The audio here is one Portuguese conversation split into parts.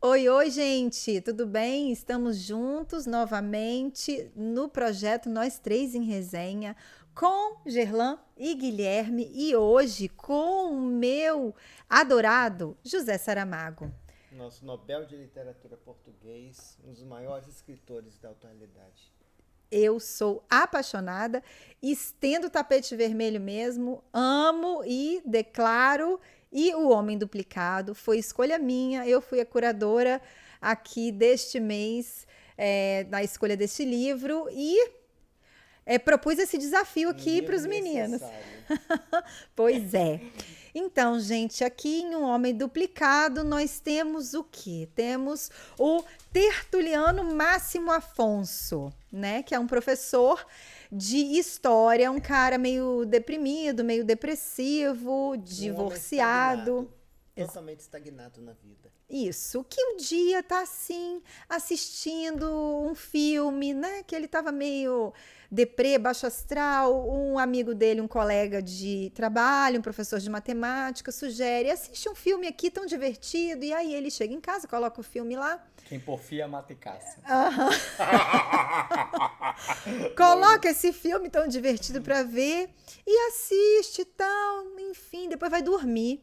Oi, oi, gente, tudo bem? Estamos juntos novamente no projeto Nós Três em Resenha com Gerlan e Guilherme e hoje com o meu adorado José Saramago. Nosso Nobel de Literatura Português, um dos maiores escritores da atualidade. Eu sou apaixonada, estendo o tapete vermelho mesmo, amo e declaro. E O Homem Duplicado foi escolha minha, eu fui a curadora aqui deste mês, na escolha deste livro e propus esse desafio Um aqui para os livro meninos. necessário. Pois é. Então, gente, aqui em Um Homem Duplicado nós temos o quê? Temos o Tertuliano Máximo Afonso, né? Que é um professor de história, um cara meio deprimido, meio depressivo, divorciado. Totalmente estagnado na vida. Isso, que um dia tá assim, assistindo um filme, né? Que ele tava meio deprê, baixo astral. Um amigo dele, um colega de trabalho, um professor de matemática, sugere: assiste um filme aqui tão divertido. E aí ele chega em casa, coloca o filme lá. Quem porfia mata e caça. Coloca esse filme tão divertido pra ver e assiste e tal. Enfim, depois vai dormir.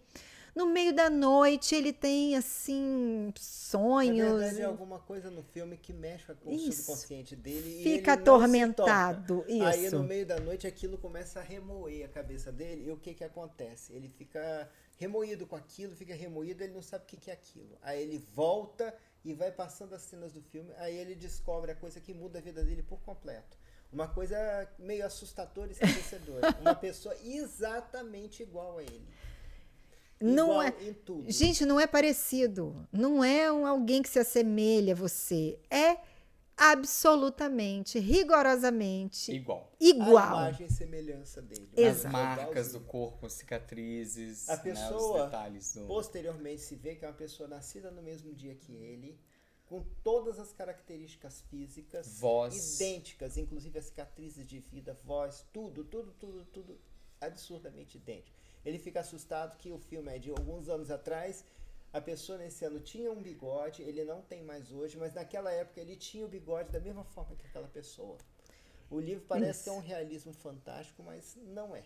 No meio da noite ele tem, assim, sonhos. Na verdade, é alguma coisa no filme que mexe com o subconsciente dele. Fica e ele não atormentado. se toca. Aí, Isso. no meio da noite, aquilo começa a remoer a cabeça dele. E o que acontece? Ele fica remoído com aquilo, fica remoído, ele não sabe o que é aquilo. Aí ele volta e vai passando as cenas do filme. Aí ele descobre a coisa que muda a vida dele por completo. Uma coisa meio assustadora e esclarecedora. Uma pessoa exatamente igual a ele. Não Igual é, em tudo. gente, não é parecido. Não é alguém que se assemelha a você. É absolutamente, rigorosamente Igual. A imagem e semelhança dele. Exato. As marcas do corpo, cicatrizes, A né, pessoa, os detalhes do... posteriormente, se vê que é uma pessoa nascida no mesmo dia que ele, com todas as características físicas Voz. idênticas, inclusive as cicatrizes de vida, voz, tudo absurdamente idêntico. Ele fica assustado que o filme é de alguns anos atrás. A pessoa nesse ano tinha um bigode, ele não tem mais hoje, mas naquela época ele tinha o bigode da mesma forma que aquela pessoa. O livro parece que é um realismo fantástico, mas não é.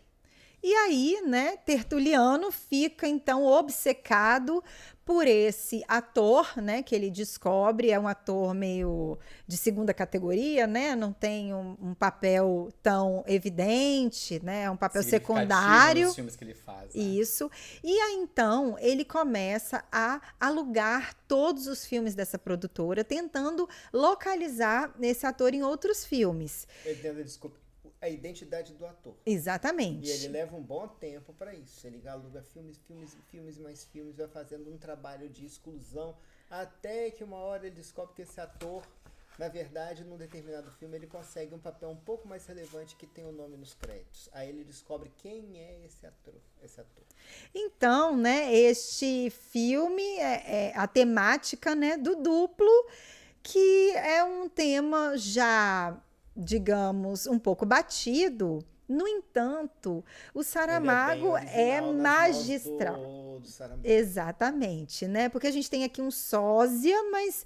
E aí, né, Tertuliano fica então obcecado por esse ator, né, que ele descobre, é um ator meio de segunda categoria, né, não tem um papel tão evidente, né, é um papel secundário. Nos filmes que ele faz, né? Isso. E aí, então, ele começa a alugar todos os filmes dessa produtora, tentando localizar esse ator em outros filmes. Ele tenta descobrir a identidade do ator. Exatamente. E ele leva um bom tempo para isso. Ele aluga filmes, mais filmes, vai fazendo um trabalho de exclusão, até que uma hora ele descobre que esse ator, na verdade, num determinado filme, ele consegue um papel um pouco mais relevante que tem o nome nos créditos. Aí ele descobre quem é esse ator. Então, né, este filme é a temática, né, do duplo, que é um tema já, digamos, um pouco batido. No entanto, o Saramago é magistral. Do Saramago. Exatamente, né? Porque a gente tem aqui um sósia, mas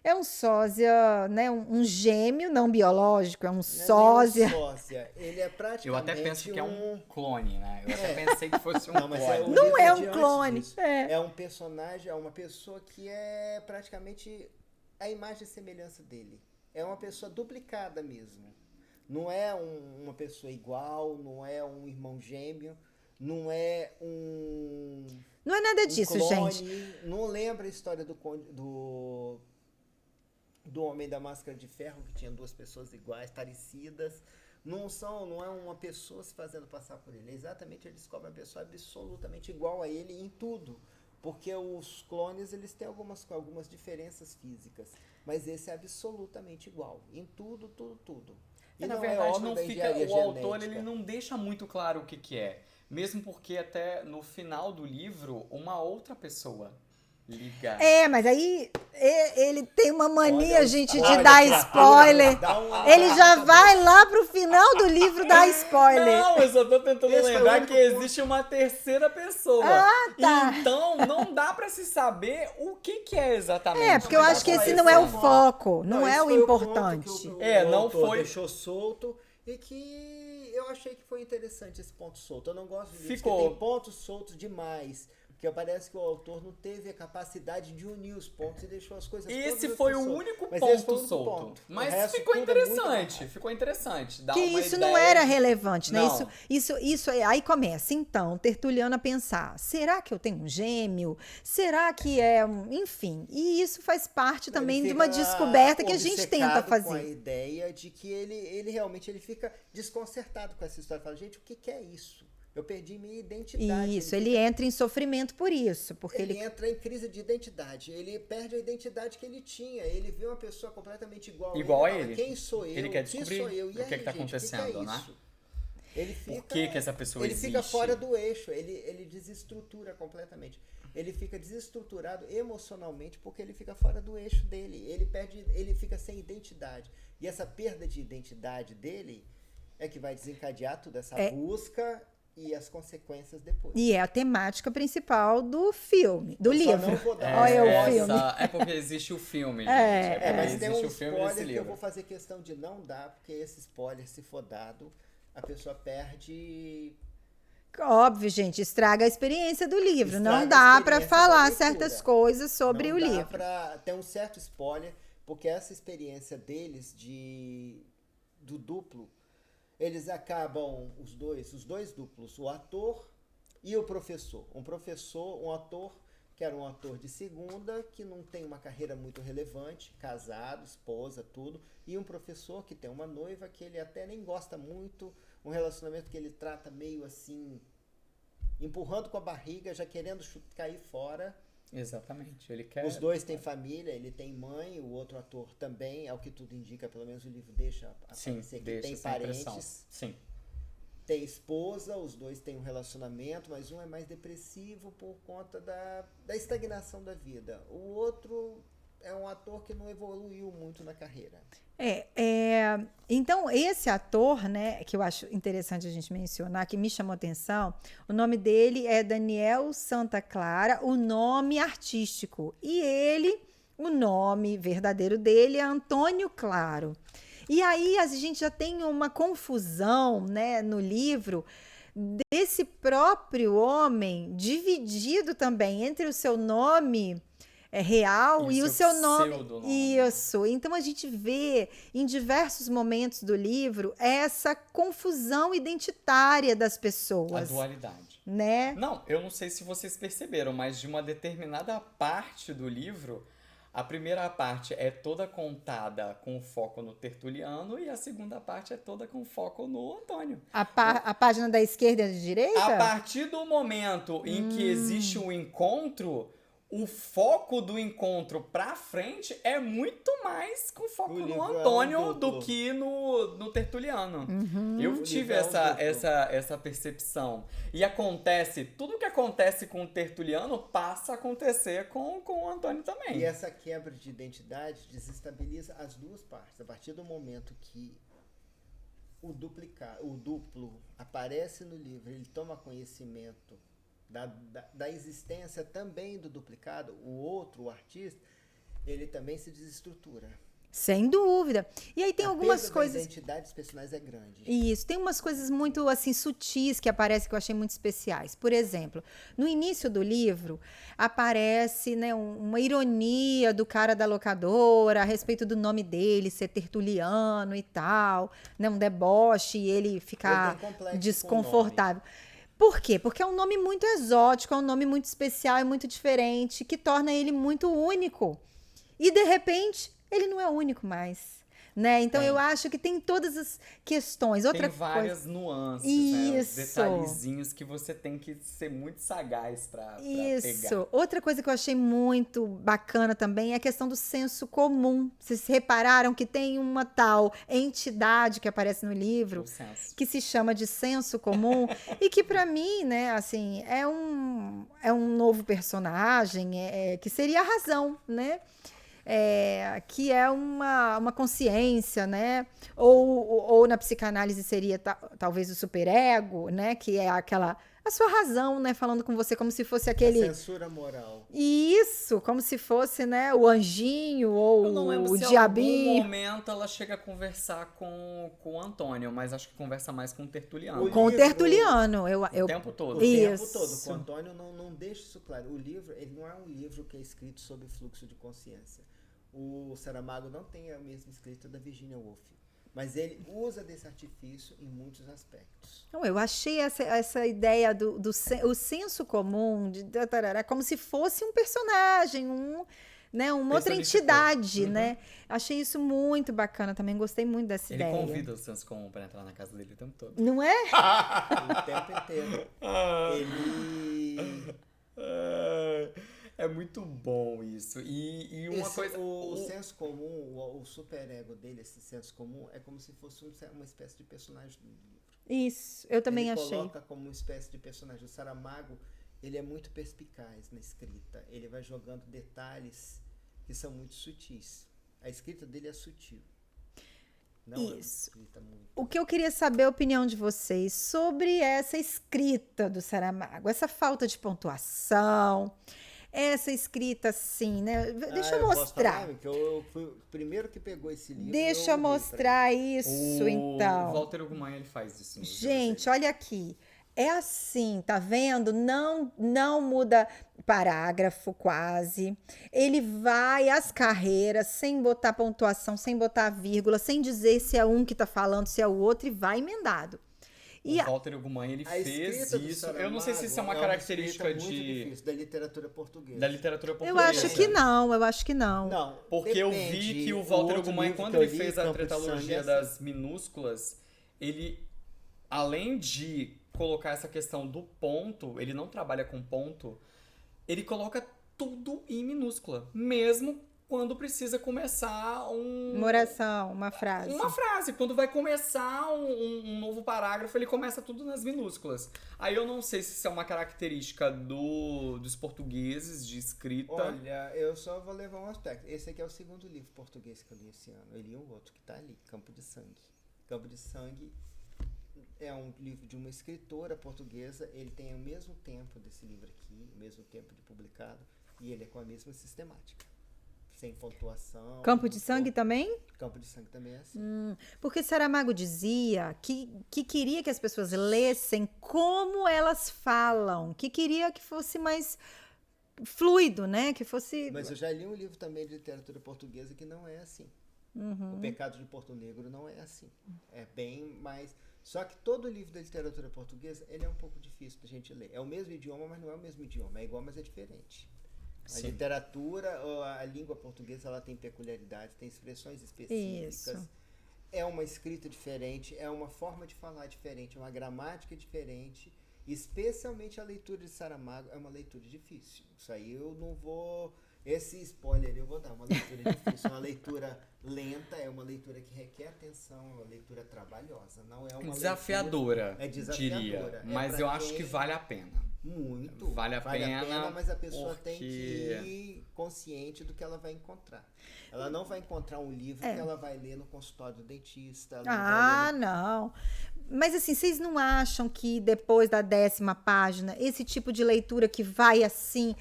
é um sósia, né? Um gêmeo não biológico, é um sósia. Não é um sósia. Ele é praticamente Eu até penso que é um clone, né? Eu até pensei que fosse um Não, mas clone. Não é um de antes clone. disso. É um personagem, é uma pessoa que é praticamente a imagem e semelhança dele. É uma pessoa duplicada mesmo. Não é uma pessoa igual, não é um irmão gêmeo, não é Não é nada disso, clone, gente. Não lembra a história do Homem da Máscara de Ferro, que tinha duas pessoas iguais, parecidas. Não é uma pessoa se fazendo passar por ele. Exatamente, ele descobre uma pessoa absolutamente igual a ele em tudo. Porque os clones, eles têm algumas diferenças físicas. Mas esse é absolutamente igual. Em tudo. E na não verdade, obra não da fica. engenharia O autor genética. ele não deixa muito claro o que é. Mesmo porque até no final do livro, uma outra pessoa liga. Mas aí Ele tem uma mania, Olha, gente, de olha dar pra spoiler. Dá uma Ele já olhada vai lá pro final do livro dar spoiler. Não, eu só tô tentando Esse foi o lembrar único que existe uma terceira pessoa. tá. Então, não dá pra se saber o que é exatamente. Porque eu que tá acho que esse não é o acontecendo. foco, não é esse o foi ponto importante. que o Não autor foi. deixou solto e que eu achei que foi interessante esse ponto solto. Eu não gosto de livros Ficou. que tem pontos soltos demais. Porque parece que o autor não teve a capacidade de unir os pontos e deixou as coisas todas Esse assim foi o soltas. único Mas esse foi o ponto único solto. ponto. O Mas resto ficou tudo é muito interessante. amarrado. Ficou interessante. Dá Que uma isso ideia não era de- relevante, né? Não. Isso aí começa. Então, Tertuliano a pensar: será que eu tenho um gêmeo? Será que é enfim? E isso faz parte também Ele de uma fica descoberta que a gente tenta obcecado com a fazer. ideia de que ele realmente fica desconcertado com essa história. Fala, gente, o que é isso? Eu perdi minha identidade. Isso, ele entra em sofrimento por isso, porque Ele ele entra em crise de identidade. Ele perde a identidade que ele tinha. Ele vê uma pessoa completamente igual, Igual a fala, ele. Quem sou eu? Ele quer Que descobrir sou eu? E o que aí, que tá gente, acontecendo, o que é né? isso? Ele fica, Por que essa pessoa ele existe? fica fora do eixo. Ele desestrutura completamente. Ele fica desestruturado emocionalmente porque ele fica fora do eixo dele. Ele fica sem identidade. E essa perda de identidade dele é que vai desencadear toda essa busca e as consequências depois. e é a temática principal do filme, do Eu só livro. não vou dar Olha o spoiler. filme. É porque existe o filme, gente. Mas porque tem existe um o filme spoiler desse que eu livro. vou fazer questão de não dar, porque esse spoiler, se for dado, a pessoa perde. Óbvio, gente, estraga a experiência do livro. Estraga Não a dá para experiência falar da certas leitura. coisas sobre Não o dá livro. Tem um certo spoiler, porque essa experiência deles do duplo, eles acabam, os dois duplos, o ator e o professor. Um ator que era um ator de segunda, que não tem uma carreira muito relevante, casado, esposa, tudo, e um professor que tem uma noiva que ele até nem gosta muito, um relacionamento que ele trata meio assim, empurrando com a barriga, já querendo cair fora. Exatamente. Ele quer. Os dois têm família, ele tem mãe, o outro ator também, é o que tudo indica, pelo menos o livro deixa Sim, aparecer que deixa tem essa impressão. parentes, Sim. tem esposa, os dois têm um relacionamento, mas um é mais depressivo por conta da estagnação da vida. O outro é um ator que não evoluiu muito na carreira. Então, esse ator, né, que eu acho interessante a gente mencionar, que me chamou a atenção, o nome dele é Daniel Santa Clara, o nome artístico. E o nome verdadeiro dele é Antônio Claro. E aí a gente já tem uma confusão, né, no livro desse próprio homem dividido também entre o seu nome real e o seu nome. pseudonome. Isso. Então a gente vê em diversos momentos do livro essa confusão identitária das A pessoas, dualidade. né? Não, eu não sei se vocês perceberam, mas de uma determinada parte do livro, a primeira parte é toda contada com foco no Tertuliano e a segunda parte é toda com foco no Antônio. A página da esquerda e da direita? A partir do momento em que existe o encontro, o foco do encontro pra frente é muito mais com foco O no livro é um Antônio duplo. do que no Tertuliano. Eu O tive livro é um essa percepção. E acontece, tudo que acontece com o Tertuliano passa a acontecer com o Antônio também. E essa quebra de identidade desestabiliza as duas partes. A partir do momento que o duplo aparece no livro, ele toma conhecimento da existência também do duplicado, o outro, o artista, ele também se desestrutura. Sem dúvida. E aí tem algumas perda coisas. da identidade dos personagens é grande. Isso, tem umas coisas muito assim sutis que aparecem que eu achei muito especiais. Por exemplo, no início do livro aparece, né, uma ironia do cara da locadora a respeito do nome dele ser Tertuliano e tal, né, um deboche e ele ficar Ele tem complexo desconfortável. Por quê? Porque é um nome muito exótico, é um nome muito especial, é muito diferente, que torna ele muito único. E de repente ele não é único mais, né? Então eu acho que tem todas as questões. Outra tem várias coisa. nuances, né? Os Isso. detalhezinhos que você tem que ser muito sagaz pra Isso. pegar. Outra coisa que eu achei muito bacana também é a questão do senso comum. Vocês repararam que tem uma tal entidade que aparece no livro O senso. que se chama de senso comum e que para mim, né, assim, é um novo personagem que seria a razão, né? que é uma consciência, né? Ou na psicanálise seria talvez o superego, né? Que é a sua razão, né? Falando com você como se fosse aquele... A censura moral. Isso, como se fosse, né? O anjinho ou Eu não lembro o se em diabinho. algum momento ela chega a conversar com o Antônio, mas acho que conversa mais com o Tertuliano. Com o Tertuliano. O tempo todo. O tempo Isso. todo. Com o Antônio não deixa isso claro. O livro, ele não é um livro que é escrito sobre fluxo de consciência. O Saramago não tem a mesma escrita da Virginia Woolf. Mas ele usa desse artifício em muitos aspectos. Não, eu achei essa ideia o senso comum, como se fosse um personagem, uma outra entidade, né? Achei isso muito bacana também, gostei muito dessa Ele ideia. convida o senso comum pra entrar na casa dele o tempo todo. Não é? O tempo inteiro. Ele... É muito bom isso. E uma coisa... O senso comum, o superego dele, esse senso comum, é como se fosse uma espécie de personagem do livro. Isso, eu também Ele achei. coloca como uma espécie de personagem. O Saramago, ele é muito perspicaz na escrita. Ele vai jogando detalhes que são muito sutis. A escrita dele é sutil. Não é uma escrita muito... O que eu queria saber a opinião de vocês sobre essa escrita do Saramago, essa falta de pontuação, essa escrita assim, né? Deixa eu mostrar. Posso falar, que eu fui o primeiro que pegou esse livro. Deixa eu mostrar isso, então. O Walter Ugumãe, ele faz isso. Gente, olha aqui. É assim, tá vendo? Não muda parágrafo quase. Ele vai às carreiras, sem botar pontuação, sem botar vírgula, sem dizer se é um que tá falando, se é o outro, e vai emendado. O Walter Ugumãe, ele fez isso. Eu não sei se isso é uma característica muito difícil da literatura portuguesa. Da literatura Eu portuguesa. acho que não. Não, porque eu vi que o Walter Ugumãe, quando ele fez a tretalogia das minúsculas, ele, além de colocar essa questão do ponto, ele não trabalha com ponto, ele coloca tudo em minúscula, mesmo quando precisa começar uma oração, uma frase. Uma frase. Quando vai começar um novo parágrafo, ele começa tudo nas minúsculas. Aí eu não sei se isso é uma característica dos portugueses de escrita. Olha, eu só vou levar um aspecto. Esse aqui é o segundo livro português que eu li esse ano. Eu li um outro que tá ali, Campo de Sangue. Campo de Sangue é um livro de uma escritora portuguesa. Ele tem o mesmo tempo desse livro aqui, o mesmo tempo de publicado, e ele é com a mesma sistemática. Sem pontuação. Campo de Sangue também? Campo de Sangue também é assim. Porque Saramago dizia que queria que as pessoas lessem como elas falam, que queria que fosse mais fluido, né? Que fosse... Mas eu já li um livro também de literatura portuguesa que não é assim. O Pecado de Porto Negro não é assim. É bem mais... Só que todo livro da literatura portuguesa, ele é um pouco difícil da gente ler. É o mesmo idioma, mas não é o mesmo idioma. É igual, mas é diferente. A literatura, a língua portuguesa, ela tem peculiaridades, tem expressões específicas. Isso. É uma escrita diferente, é uma forma de falar diferente, é uma gramática diferente. Especialmente a leitura de Saramago é uma leitura difícil. Isso aí eu não vou... Esse spoiler eu vou dar. Uma leitura difícil, uma leitura lenta, é uma leitura que requer atenção, é uma leitura trabalhosa. Não é uma desafiadora, leitura, desafiadora, diria. Mas eu acho que vale a pena. Muito. Vale a pena, mas a pessoa porque... tem que ir consciente do que ela vai encontrar. Ela não vai encontrar um livro que ela vai ler no consultório do dentista. Não. Mas assim, vocês não acham que depois da 10ª página, esse tipo de leitura que vai assim,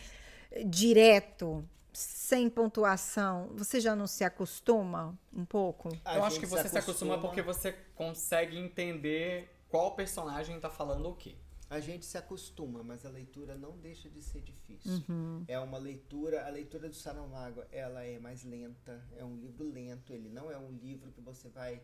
direto, sem pontuação, você já não se acostuma um pouco? Eu acho que você se acostuma porque você consegue entender qual personagem tá falando o quê. A gente se acostuma, mas a leitura não deixa de ser difícil. É uma leitura, a leitura do Saramago, ela é mais lenta, é um livro lento, ele não é um livro que você vai...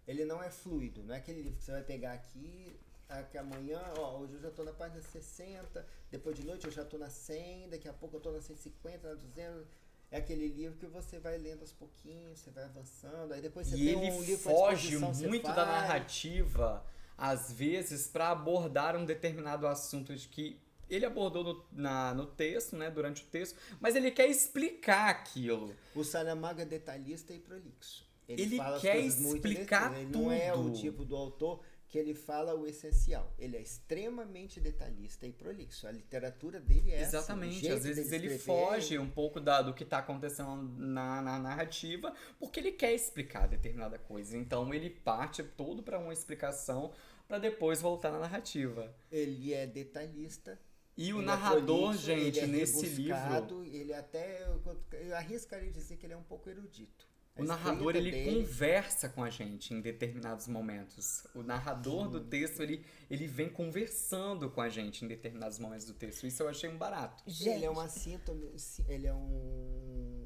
Ele não é fluido, não é aquele livro que você vai pegar aqui amanhã, hoje eu já estou na página 60, depois de noite eu já estou na 100, daqui a pouco eu estou na 150, na 200... É aquele livro que você vai lendo aos pouquinhos, você vai avançando, aí depois você tem um livro à disposição, foge muito da narrativa, às vezes, para abordar um determinado assunto de que ele abordou no texto, né, durante o texto, mas ele quer explicar aquilo. O Saramago é detalhista e prolixo. Ele fala quer as coisas explicar muito tudo. Ele não é o tipo do autor que ele fala o essencial. Ele é extremamente detalhista e prolixo. A literatura dele é Exatamente. assim, o Às jeito vezes dele ele escrever foge um pouco do que está acontecendo na narrativa, porque ele quer explicar determinada coisa. Então ele parte todo para uma explicação para depois voltar na narrativa. Ele é detalhista. E o Ele narrador, prolixo, gente, ele é nesse livro, rebuscado, ele até, eu arriscaria dizer que ele é um pouco erudito. A o narrador escrita ele dele- conversa com a gente em determinados momentos. O narrador do texto ele vem conversando com a gente em determinados momentos do texto. Isso eu achei um barato. Gente, Ele é uma síntome, ele é um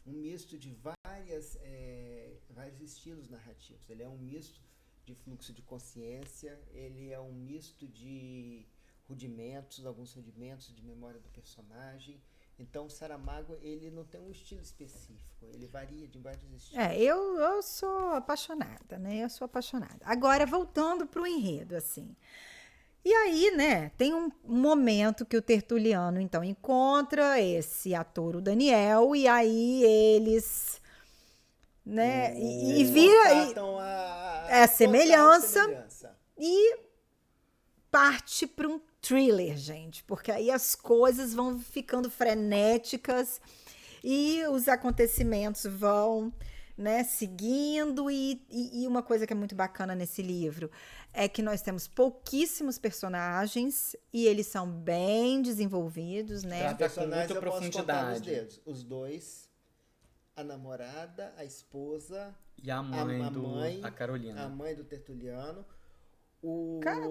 misto de vários estilos narrativos. Ele é um misto de fluxo de consciência, ele é um misto de alguns rudimentos de memória do personagem. Então, o Saramago, ele não tem um estilo específico, ele varia de vários estilos. eu sou apaixonada, né? Eu sou apaixonada. Agora, voltando pro enredo, assim. E aí, né, tem um momento que o Tertuliano, então, encontra esse ator, o Daniel, e aí eles, né, e vira... Constatam é total semelhança. E parte para um thriller, gente, porque aí as coisas vão ficando frenéticas e os acontecimentos vão, né, seguindo e uma coisa que é muito bacana nesse livro é que nós temos pouquíssimos personagens e eles são bem desenvolvidos, né? Os Trata com personagens muita eu posso contar nos profundidade. dedos. Os dois, a namorada, a esposa, E a mãe a a Carolina. mãe do Tertuliano,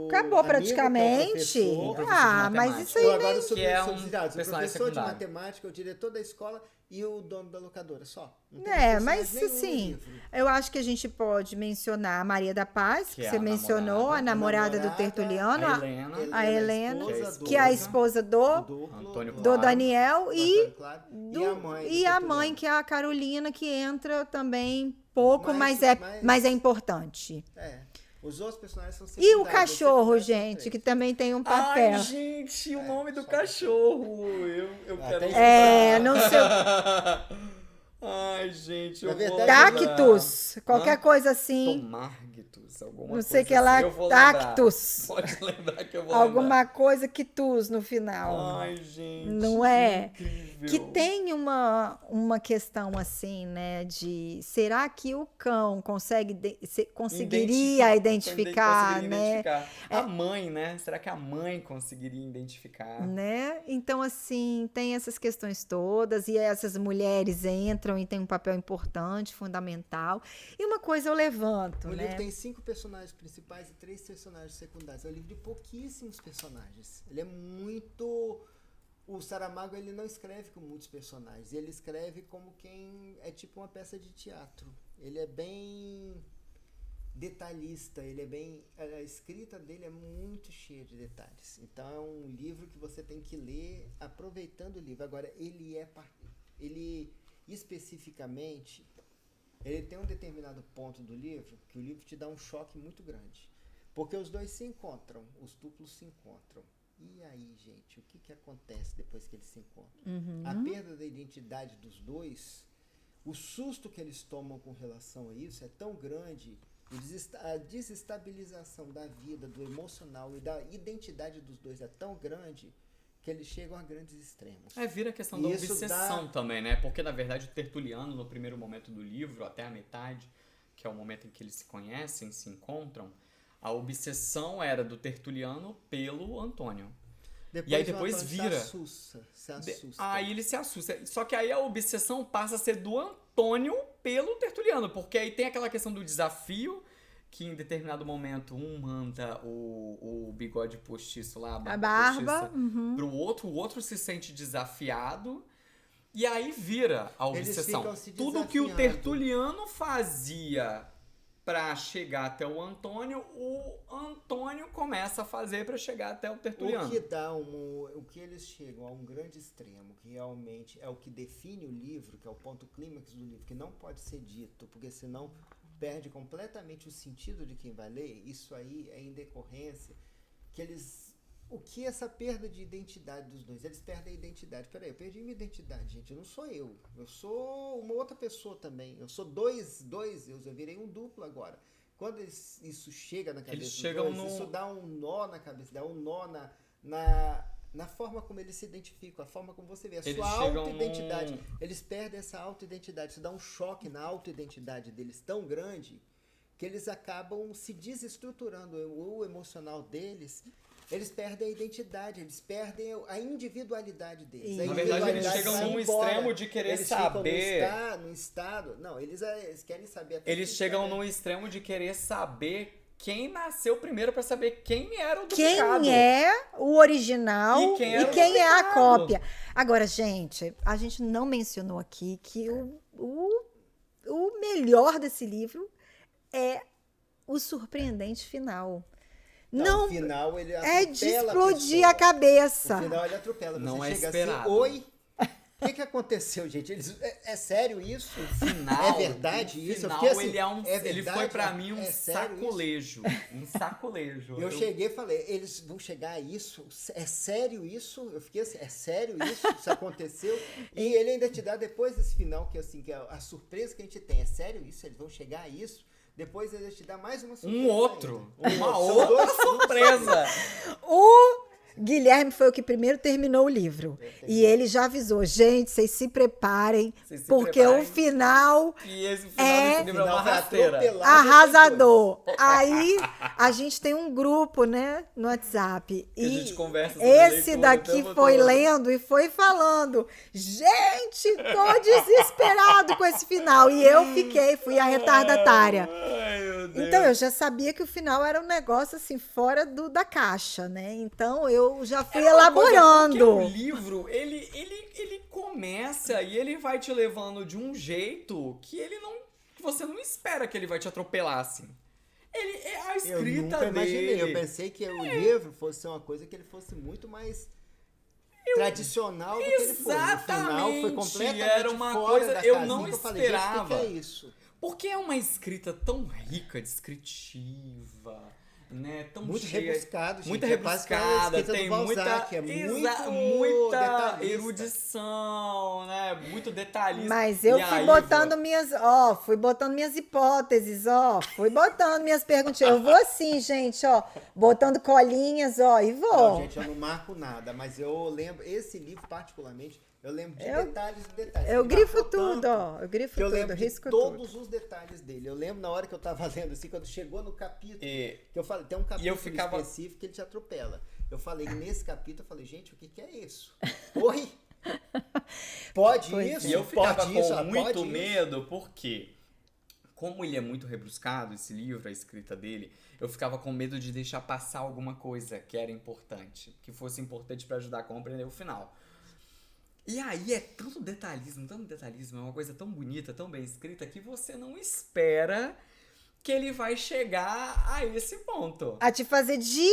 Acabou amigo, praticamente. que é o professor. Ah, de mas isso matemática. aí Eu agora sou Que é professor um de dados, o personagem professor de secundário. matemática, o diretor da escola e o dono da locadora, só. Não tem É, personagem mas nenhum no assim, livro. eu acho que a gente pode mencionar a Maria da Paz, que Que é você a mencionou, a namorada do Tertuliano, A Helena, a Helena, que é a esposa do do Antônio duplo, do Daniel do e, Antônio Claro, e a mãe do e a Tertuliano. mãe, que é a Carolina, que entra também pouco, Mas- mas é importante. É. Os outros personagens são E o secundários, cachorro, os secundários são gente, três. que também tem um papel. Ai, gente, o nome do só cachorro. Eu Até quero É, lembrar. não sei. Ai, gente, Na eu verdade, vou lembrar. Tactus, qualquer Hã? coisa assim. Tomargitus, alguma Não coisa sei o que lá, assim. Eu vou lembrar. Tactus. Pode lembrar que eu vou Alguma coisa que tus no final. lembrar. Ai, gente. Não é? Incrível. Que tem uma questão assim, né? De será que o cão conseguiria identificar, Conseguiria né? identificar. A mãe, né? Será que a mãe conseguiria identificar? Né? Então, assim, tem essas questões todas, e essas mulheres entram e têm um papel importante, fundamental. E uma coisa eu levanto, O né? livro tem 5 personagens principais e 3 personagens secundários. É um livro de pouquíssimos personagens. Ele é muito... O Saramago, ele não escreve com muitos personagens. Ele escreve como quem... É tipo uma peça de teatro. Ele é bem detalhista. Ele é bem... A escrita dele é muito cheia de detalhes. Então, é um livro que você tem que ler aproveitando o livro. Agora, ele especificamente... Ele tem um determinado ponto do livro que o livro te dá um choque muito grande. Porque os dois se encontram, os duplos se encontram. E aí, gente, o que acontece depois que eles se encontram? A perda da identidade dos dois, o susto que eles tomam com relação a isso é tão grande, a desestabilização da vida, do emocional e da identidade dos dois é tão grande que eles chegam a grandes extremos. Vira a questão da Isso obsessão também, né? Porque, na verdade, o Tertuliano, no primeiro momento do livro, até a metade, que é o momento em que eles se conhecem, se encontram, a obsessão era do Tertuliano pelo Antônio. E aí depois o Antônio vira. Se assusta. Aí ele se assusta. Só que aí a obsessão passa a ser do Antônio pelo Tertuliano, porque aí tem aquela questão do desafio, que em determinado momento um manda o bigode postiço lá, A barba. pro outro, o outro se sente desafiado, e aí vira a Eles obsessão. ficam se Tudo que o desafiando. Tertuliano fazia pra chegar até o Antônio começa a fazer pra chegar até o Tertuliano. O que eles chegam a um grande extremo, que realmente é o que define o livro, que é o ponto clímax do livro, que não pode ser dito, porque senão perde completamente o sentido de quem vai ler. Isso aí é em decorrência que eles... O que é essa perda de identidade dos dois? Eles perdem a identidade. Peraí, eu perdi minha identidade, gente. Eu não sou eu. Eu sou uma outra pessoa também. Eu sou dois eus. Eu virei um duplo agora. quando isso chega na cabeça Eles dos chegam dois, no- isso dá um nó na cabeça, dá um nó na forma como eles se identificam, a forma como você vê, a Eles sua chegam auto-identidade. num- Eles perdem essa auto-identidade, isso dá um choque na auto-identidade deles tão grande que eles acabam se desestruturando. O emocional deles, eles perdem a identidade, eles perdem a individualidade deles. A Na verdade, eles individualidade chegam vai num embora. extremo de querer Eles saber. ficam num estado. Não, eles querem saber até Eles que chegam saber. num extremo de querer saber quem nasceu primeiro pra saber quem era o Quem duplicado. é o original E quem e era o quem é a duplicado. cópia. Agora, gente, a gente não mencionou aqui que o melhor desse livro é o surpreendente final. Não, Não, o final ele é de atropela explodir pessoa. a cabeça. No final ele atropela. Você Não é chega esperado. assim, oi? O que aconteceu, gente? É sério isso? Final, É verdade o isso? Eu final, fiquei assim, ele verdade? foi pra mim um É sério isso? saculejo. Um saculejo. Eu cheguei e falei, eles vão chegar a isso? É sério isso? Eu fiquei assim, é sério isso? Isso aconteceu? E ele ainda te dá depois desse final, que assim, que é a surpresa que a gente tem. É sério isso? Eles vão chegar a isso? Depois ele te dá mais uma surpresa. Um outro. ainda. Uma São outra dois- surpresa. O Guilherme foi o que primeiro terminou o livro. E ele já avisou, gente, vocês se preparem, Vocês se porque preparem. o final E esse final É- desse livro é uma Final vai rasteira. atropelar arrasador. Aí a gente tem um grupo, né, no WhatsApp. Que a gente conversa sobre esse leitura o daqui tempo foi todo. lendo e foi falando. Gente, tô desesperado com esse final. E eu fui a retardatária. Ai, meu Deus. Então, eu já sabia que o final era um negócio assim, fora da caixa, né? Então, eu já fui É uma coisa, elaborando. porque o livro, ele começa e ele vai te levando de um jeito que que você não espera que ele vai te atropelar, assim. Ele é a Eu escrita nunca imaginei. dele. Eu pensei que o livro fosse ser uma coisa que ele fosse muito mais tradicional do que ele foi. No final foi Exatamente, completamente era uma fora coisa- da eu casinha, não que eu falei, gente, o que esperava. que é isso? Porque é uma escrita tão rica, descritiva, né? Tão Muito cheia, rebuscado, gente. muito É quase que a rebuscada, escrita do tem Balzac, muita, é muita detalhista. erudição, né? Muito detalhista. Mas eu E fui aí, botando minhas hipóteses, fui botando minhas perguntinhas. Eu vou assim, gente, botando colinhas, e vou. Não, gente, eu não marco nada, mas eu lembro, esse livro particularmente, eu lembro de detalhes e detalhes. Eu Me grifo marcou tudo, tanto eu grifo que eu tudo, lembro de risco tudo. todos os detalhes dele. Eu lembro na hora que eu tava lendo, assim, quando chegou no capítulo, que eu falei, tem um capítulo ficava- específico que ele te atropela. Eu falei, nesse capítulo, eu falei, gente, o que que é isso? Oi! Pode Pois isso? E eu ficava Pode isso? com muito Pode isso? medo, porque como ele é muito rebuscado, esse livro, a escrita dele, eu ficava com medo de deixar passar alguma coisa que era importante, que fosse importante pra ajudar a compreender o final. E aí é tanto detalhismo, é uma coisa tão bonita, tão bem escrita, que você não espera que ele vai chegar a esse ponto. A te fazer de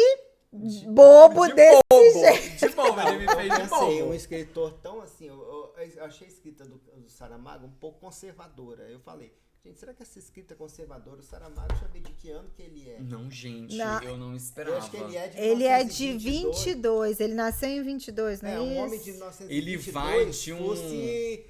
bobo desse jeito. De bobo, ele me Eu fez de pensei, um bobo. escritor tão assim, eu achei a escrita do Saramago um pouco conservadora. Eu falei, gente, será que essa escrita é conservadora? O Saramago, deixa eu ver de que ano que ele é. Não, gente, Não. eu não Eu esperava. acho que ele é de Ele é de 1922. 22, ele nasceu em 22, não é, É, um isso? homem de 1922 Ele vai de um- fosse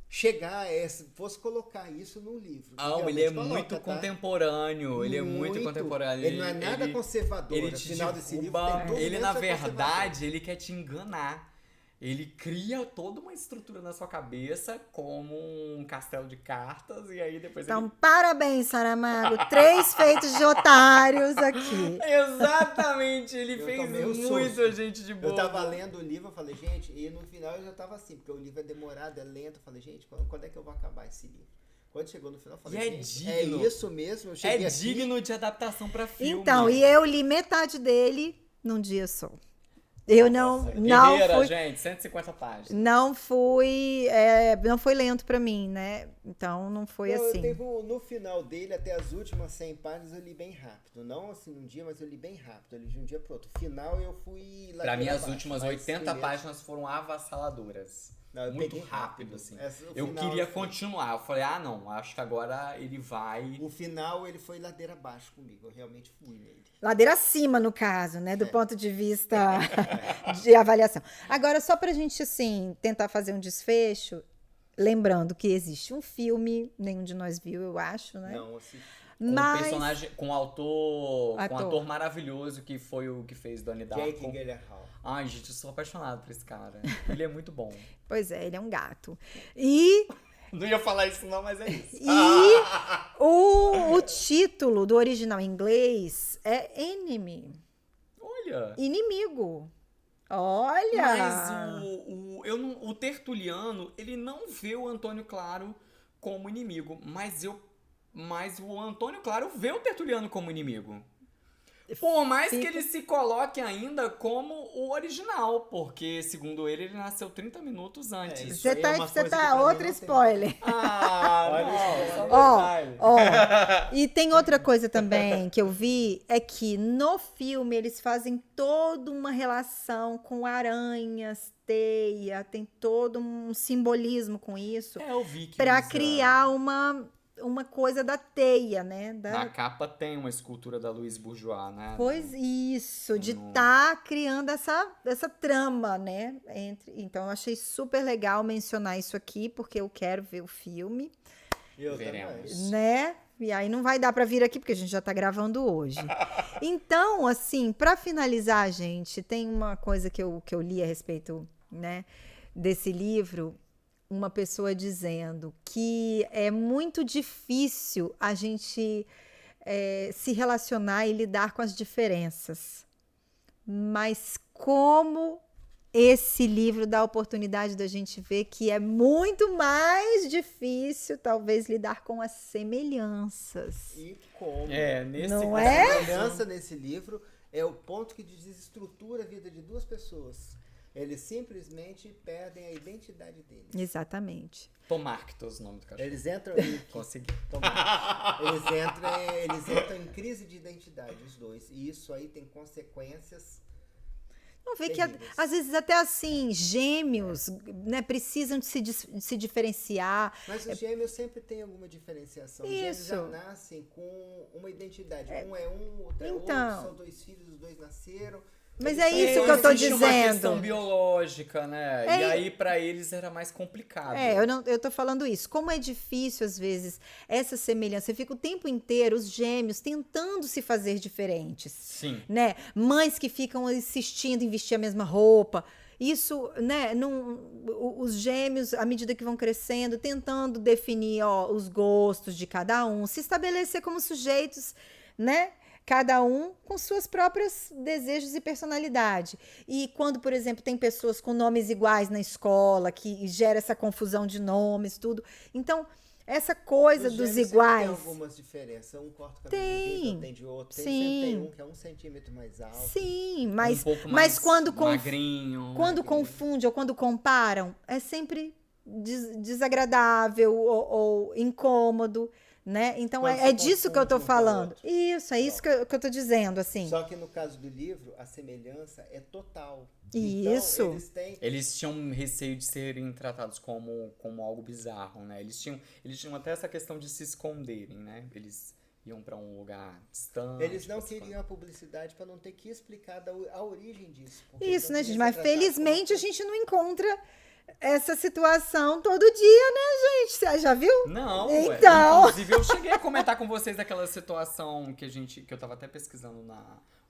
chegar, fosse colocar isso num livro. Ah, ele é muito contemporâneo. Ele é muito contemporâneo. Ele não é nada conservador. Ele No te final desse livro derruba. tem Ele, na movimentos a verdade, ele quer te enganar. Ele cria toda uma estrutura na sua cabeça como um castelo de cartas e aí depois Então, parabéns, Saramago. 3 feitos de otários aqui. Exatamente, ele Eu fez tomei um muito susto. a gente de bobo. Eu tava lendo o livro, eu falei, gente, e no final eu já tava assim, porque o livro é demorado, é lento. Eu falei, gente, quando é que eu vou acabar esse livro? Quando chegou no final, eu falei, E é gente, digno. é isso mesmo? Eu É cheguei aqui, digno de adaptação pra filme. Então, e eu li metade dele num dia só. Eu não Guerreira, fui. gente, 150 páginas. Não foi lento pra mim, né? Então não foi Eu assim. teve no final dele, até as últimas 100 páginas, eu li bem rápido. Não assim num dia, mas eu li bem rápido. Eu li de um dia pro outro. Final eu fui lá. Pra mim, as últimas 80 páginas foram avassaladoras. Não, eu Muito peguei rápido, assim. Essa, o Eu final, queria assim, continuar. Eu falei, não, acho que agora ele vai. O final ele foi ladeira abaixo comigo. Eu realmente fui nele. Ladeira acima, no caso, né? É. Do ponto de vista de avaliação. Agora, só pra gente, assim, tentar fazer um desfecho, lembrando que existe um filme, nenhum de nós viu, eu acho, né? Não, assim. Com um Mas personagem, com um ator, com um Ator. ator maravilhoso que foi o que fez Donnie Jake Darko. Gyllenhaal. Ai, gente, eu sou apaixonado por esse cara. Ele é muito bom. pois é, ele é um gato. E Não ia falar isso não, mas é isso. o título do original em inglês é Enemy, Olha. inimigo. Olha! Mas o Tertuliano, ele não vê o Antônio Claro como inimigo, mas o Antônio Claro vê o Tertuliano como inimigo. Por mais que ele se coloque ainda como o original, porque, segundo ele nasceu 30 minutos antes. isso Você aí é uma tá coisa que pra mim outro não tem. spoiler. Ah, Olha não, isso. só Ó, detalhe. ó. E tem outra coisa também que eu vi, é que no filme eles fazem toda uma relação com aranhas, teia, tem todo um simbolismo com isso, É, eu vi que para usa- criar uma coisa da teia, né? Na capa tem uma escultura da Louise Bourgeois, né? Pois isso, de no- estar criando essa trama, né? Então eu achei super legal mencionar isso aqui, porque eu quero ver o filme. Eu Veremos. também. Né? E aí não vai dar para vir aqui porque a gente já tá gravando hoje. Então, assim, para finalizar, gente, tem uma coisa que eu li a respeito, né, desse livro, uma pessoa dizendo que é muito difícil a gente se relacionar e lidar com as diferenças. Mas como esse livro dá a oportunidade da gente ver que é muito mais difícil, talvez, lidar com as semelhanças. E como? Nesse Não caso, é? A semelhança nesse livro é o ponto que desestrutura a vida de duas pessoas. Eles simplesmente perdem a identidade deles. Exatamente. Tomarctos, o nome do cachorro. Eles entram Consegui. eles entram em crise de identidade, os dois. E isso aí tem consequências. Vamos ver que, terríveis. às vezes, até assim, gêmeos, né, precisam de se diferenciar. Mas os gêmeos sempre têm alguma diferenciação. Os gêmeos Isso. já nascem com uma identidade. Um é um, outro é Então. outro, são dois filhos, os dois nasceram. Mas Eles é são isso dois que eu tô Existe uma dizendo. questão biológica, né? É, E aí, pra eles, era mais complicado. Eu tô falando isso. Como é difícil, às vezes, essa semelhança. Você fica o tempo inteiro, os gêmeos, tentando se fazer diferentes. Sim. Né? Mães que ficam insistindo em vestir a mesma roupa. Isso, né? Os gêmeos, à medida que vão crescendo, tentando definir os gostos de cada um, se estabelecer como sujeitos, né? Cada um com suas próprias desejos e personalidade. E quando, por exemplo, tem pessoas com nomes iguais na escola, que gera essa confusão de nomes, tudo. Então, essa coisa Os dos gêmeos iguais. sempre tem algumas diferenças. Um corta o cabelo Tem. de um jeito, outro tem de outro. Sempre Sim. tem um que é 1 centímetro mais alto. Sim, mas, um pouco mas mais quando magrinho. quando confunde ou quando comparam, é sempre desagradável ou incômodo, né? Então Quando é se disso que eu tô confunde um com o falando. outro. Isso, é isso que eu tô dizendo, assim. Só que no caso do livro, a semelhança é total. Isso. Então, eles têm... Eles tinham receio de serem tratados como algo bizarro, né? Eles tinham até essa questão de se esconderem, né? Eles iam pra um lugar distante. Eles não pra se queriam a publicidade para não ter que explicar a origem disso. porque Isso, eles né, não gente? queriam Mas ser tratados felizmente a como- gente não encontra essa situação todo dia, né, gente? Você já viu? Não, Então. inclusive eu cheguei a comentar com vocês daquela situação que eu tava até pesquisando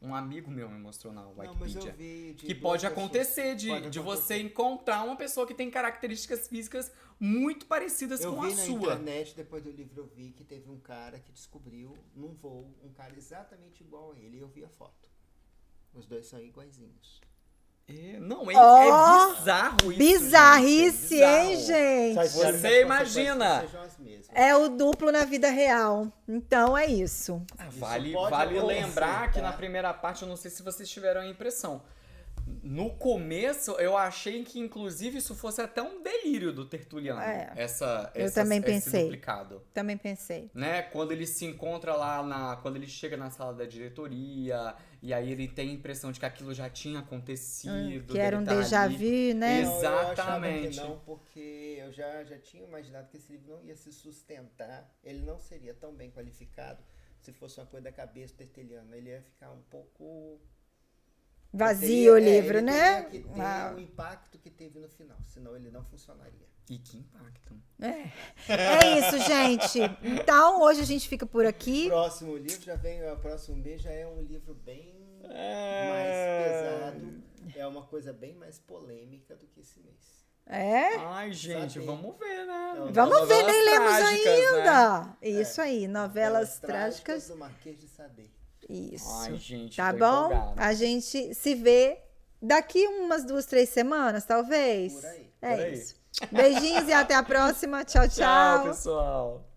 um amigo meu me mostrou na Não, mas eu Wikipedia. vi de Que duas pode pessoas. acontecer Pode de acontecer. você encontrar uma pessoa que tem características físicas muito parecidas Eu com a vi na sua. internet, depois do livro eu vi que teve um cara que descobriu num voo um cara exatamente igual a ele. E eu vi a foto. Os dois são iguaizinhos. Não, Ó, é bizarro isso. Bizarrice, gente, hein, bizarro. gente? Só espero que Você as imagina. consequências sejam as mesmas. É o duplo na vida real. Então é isso. Vale pode vale acontecer, lembrar que tá? na primeira parte, eu não sei se vocês tiveram a impressão. No começo, eu achei que, inclusive, isso fosse até um delírio do Tertuliano. Eu também esse pensei. duplicado. Também pensei. Né? Quando ele se encontra quando ele chega na sala da diretoria, e aí ele tem a impressão de que aquilo já tinha acontecido. Que era um dele tá déjà ali. vu, né? Não, eu achava Exatamente. que não, porque eu já tinha imaginado que esse livro não ia se sustentar. Ele não seria tão bem qualificado se fosse uma coisa da cabeça do Tertuliano. Ele ia ficar um pouco... vazio o livro, ele né? teria que ter Ah. o impacto que teve no final, senão ele não funcionaria. E que impacto. É isso, gente. Então, hoje a gente fica por aqui. Próximo livro já vem, o próximo mês já é um livro bem mais pesado. É uma coisa bem mais polêmica do que esse mês. É? Ai, gente, Sabe? vamos ver, né? Não, Vamos ver, Novelas nem lemos trágicas, né? ainda. Isso aí, novelas Trágicas trágicas. do Marquês de Sade. Isso. Ai, gente, Tá tô bom? empolgado. A gente se vê daqui umas 2, 3 semanas, talvez. Por aí. É Por aí. isso. Beijinhos e até a próxima. Tchau, Tchau, tchau. pessoal.